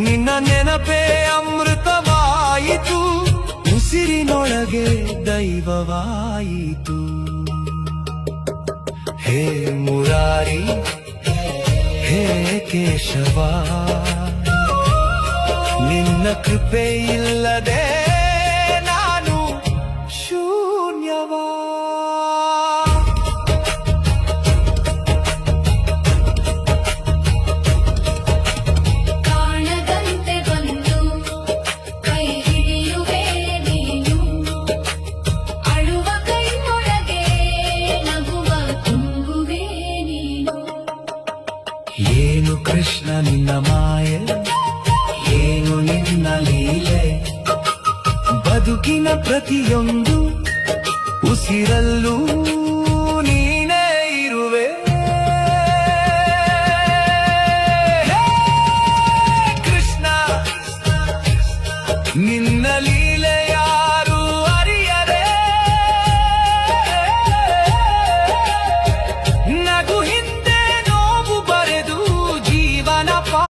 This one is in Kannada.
ನಿನ್ನ ನೆನಪೇ ಅಮೃತವಾಯಿತು, ಉಸಿರಿನೊಳಗೆ ದೈವವಾಯಿತು. ಹೇ ಮುರಾರಿ, ಹೇ ಕೇಶವ, ನಿನ್ನ ಕೃಪೆ ಇಲ್ಲದೆ ನಾನು ಶೂನ್ಯವಾ. ಕಾಣದಂತೆ ಬಂದು ಕೈ ಹಿಡಿಯುವೆ ನೀನು, ಅಳುವ ಕೈಯೊಳಗೆ ನಗುವ ತುಂಬುವೆ ನೀನು. ಏನು ಕೃಷ್ಣ ನಿನ್ನ ಮಾಯೆ, ಏನು ನಿನ್ನ ಲೀಲೆ, ಬದುಕಿನ ಪ್ರತಿಯೊಂದು ಉಸಿರಲ್ಲೂ